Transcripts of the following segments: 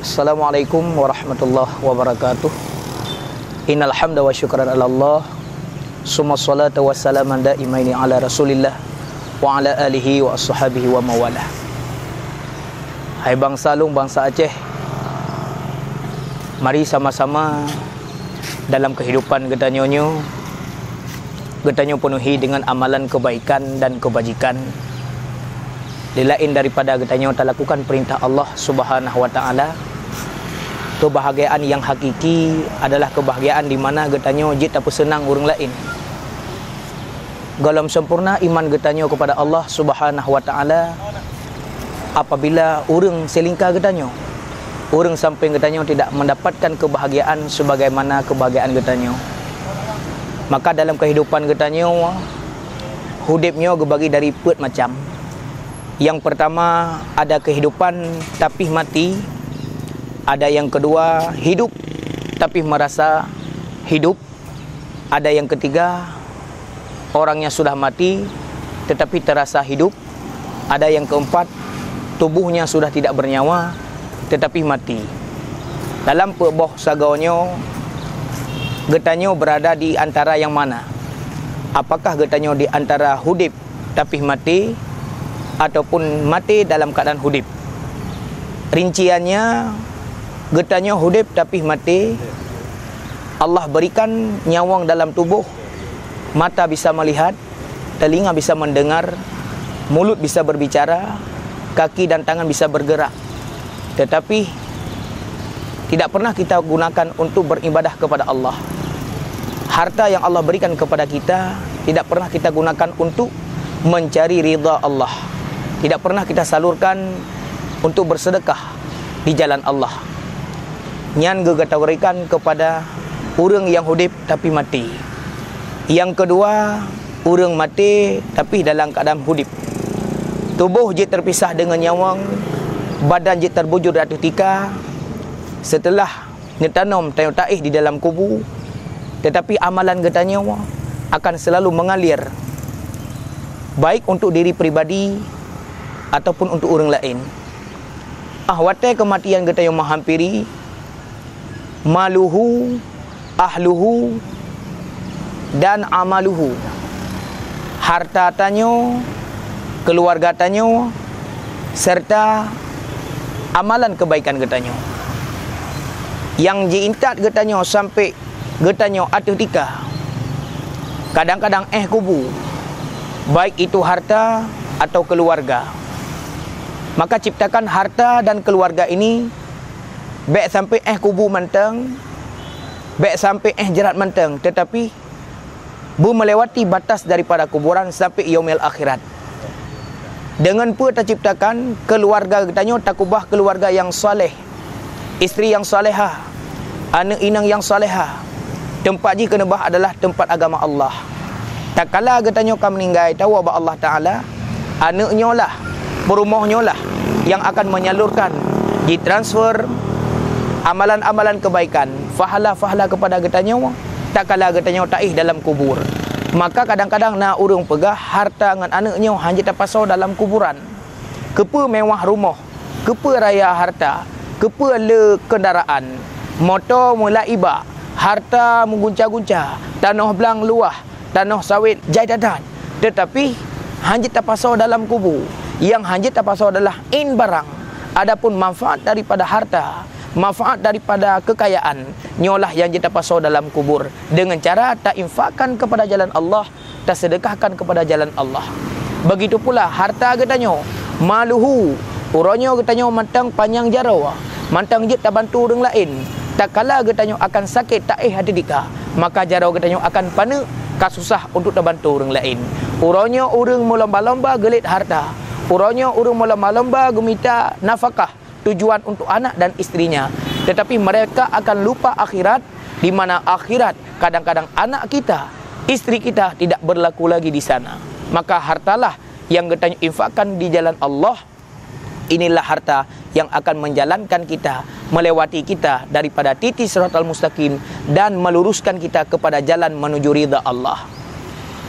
Assalamualaikum warahmatullahi wabarakatuh. Innal hamda wa syukran ala Allah. Summa salatu wassalaman daimaini ala Rasulillah wa ala alihi wa ashabihi wa mawalah. Hai bangsa Long, bangsa Aceh, mari sama-sama dalam kehidupan getanyonyo penuhi dengan amalan kebaikan dan kebajikan. Lain daripada getanyo lakukan perintah Allah Subhanahu wa taala. Kebahagiaan yang hakiki adalah kebahagiaan di mana getanyo jit apa senang orang lain. Galam sempurna iman getanyo kepada Allah Subhanahu wa taala apabila orang selingkah getanyo. Orang sampai getanyo tidak mendapatkan kebahagiaan sebagaimana kebahagiaan getanyo. Maka dalam kehidupan getanyo, hidupnya gebagi dari empat macam. Yang pertama, ada kehidupan tapi mati. Ada yang kedua, hidup tapi merasa hidup. Ada yang ketiga, orangnya sudah mati tetapi terasa hidup. Ada yang keempat, tubuhnya sudah tidak bernyawa tetapi mati. Dalam peboh sagonyo, getanyo berada di antara yang mana? Apakah getanyo di antara hidup tapi mati ataupun mati dalam keadaan hidup? Rinciannya, getanyo hidup tapi mati. Allah berikan nyawang dalam tubuh. Mata bisa melihat, telinga bisa mendengar, mulut bisa berbicara, kaki dan tangan bisa bergerak. Tetapi tidak pernah kita gunakan untuk beribadah kepada Allah. Harta yang Allah berikan kepada kita tidak pernah kita gunakan untuk mencari ridha Allah. Tidak pernah kita salurkan untuk bersedekah di jalan Allah. Nyan gegatawarikan kepada orang yang hidup tapi mati. Yang kedua, orang mati tapi dalam keadaan hidup. Tubuh je terpisah dengan nyawang, badan je terbujur di atas tika. Setelah ngetanam tayo taih di dalam kubu, tetapi amalan getanyo akan selalu mengalir, baik untuk diri pribadi ataupun untuk orang lain. Ahwate kematian getanyo menghampiri, maluhu, ahluhu dan amaluhu. Harta tanyo, keluarga tanyo serta amalan kebaikan getanyo. Yang diintat getanyo sampai getanyo atuh tika. Kadang-kadang kubu, baik itu harta atau keluarga. Maka ciptakan harta dan keluarga ini baik sampai kubu menteng, baik sampai jerat menteng, tetapi melewati batas daripada kuburan sampai yaumil akhirat. Dengan pun terciptakan keluarga getanyo takubah keluarga yang soleh, isteri yang solehah, anak inang yang solehah. Tempat ji kena bah adalah tempat agama Allah. Tak kala getanyo kam meninggal, tahu apa Allah Ta'ala, anaknya lah, perumahnya lah yang akan menyalurkan, ditransfer amalan-amalan kebaikan, fahala-fahala kepada getanyo. Tak kala getanyo taih dalam kubur. Maka kadang-kadang nak urung pegah harta dengan anaknya hanya terpasau dalam kuburan. Kepa mewah rumah, kepa raya harta, kepa le kendaraan, motor mula iba, harta mengguncang-guncang, tanah belang luah, tanah sawit jajadan. Tetapi hanya terpasau dalam kubur. Yang hanya terpasau adalah in barang. Adapun manfaat daripada harta, manfaat daripada kekayaan, nyolah yang kita pasau dalam kubur dengan cara tak infakkan kepada jalan Allah, tak sedekahkan kepada jalan Allah. Begitu pula harta getanyo, maluhu, uronyo getanyo mantang panjang jarawa, mantang je tak bantu orang lain. Tak kala getanyo akan sakit tak hati dika, maka jarau getanyo akan pana kasusah untuk tak bantu orang lain. Uronyo orang melomba-lomba gelit harta, uronyo orang melomba-lomba gemita nafkah, tujuan untuk anak dan istrinya. Tetapi mereka akan lupa akhirat, di mana akhirat kadang-kadang anak kita, istri kita tidak berlaku lagi di sana. Maka hartalah yang getanyo infakkan di jalan Allah. Inilah harta yang akan menjalankan kita, melewati kita daripada titik siratal mustaqim dan meluruskan kita kepada jalan menuju ridha Allah.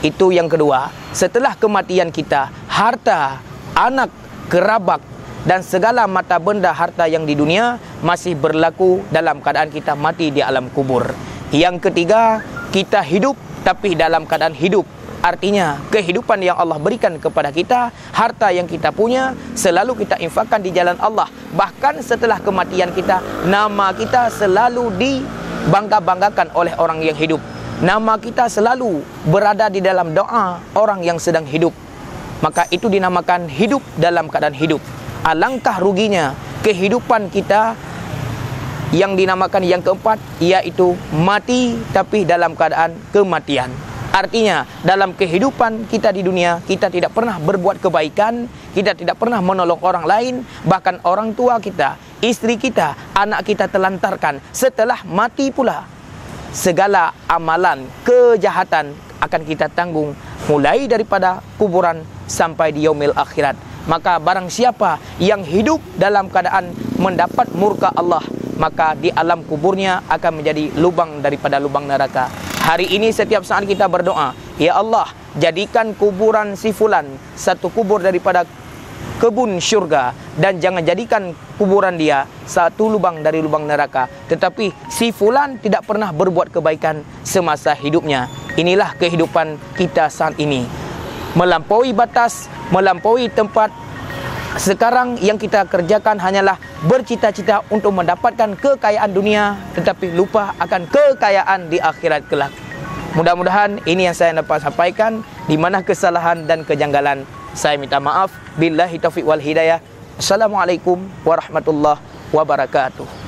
Itu yang kedua. Setelah kematian kita, harta, anak, kerabat dan segala mata benda harta yang di dunia masih berlaku dalam keadaan kita mati di alam kubur. Yang ketiga, kita hidup tapi dalam keadaan hidup. Artinya kehidupan yang Allah berikan kepada kita, harta yang kita punya selalu kita infakkan di jalan Allah. Bahkan setelah kematian kita, nama kita selalu dibangga-banggakan oleh orang yang hidup. Nama kita selalu berada di dalam doa orang yang sedang hidup. Maka itu dinamakan hidup dalam keadaan hidup. Alangkah ruginya kehidupan kita yang dinamakan yang keempat, yaitu mati tapi dalam keadaan kematian. Artinya dalam kehidupan kita di dunia, kita tidak pernah berbuat kebaikan, kita tidak pernah menolong orang lain, bahkan orang tua kita, istri kita, anak kita telantarkan. Setelah mati pula, segala amalan kejahatan akan kita tanggung, mulai daripada kuburan sampai di yaumil akhirat. Maka barang siapa yang hidup dalam keadaan mendapat murka Allah, maka di alam kuburnya akan menjadi lubang daripada lubang neraka. Hari ini setiap saat kita berdoa, ya Allah, jadikan kuburan si fulan satu kubur daripada kebun syurga, dan jangan jadikan kuburan dia satu lubang dari lubang neraka. Tetapi si fulan tidak pernah berbuat kebaikan semasa hidupnya. Inilah kehidupan kita saat ini. Melampaui batas, melampaui tempat. Sekarang yang kita kerjakan hanyalah bercita-cita untuk mendapatkan kekayaan dunia, tetapi lupa akan kekayaan di akhirat kelak. Mudah-mudahan ini yang saya dapat sampaikan. Di mana kesalahan dan kejanggalan, saya minta maaf. Billahi taufiq wal hidayah. Assalamualaikum warahmatullahi wabarakatuh.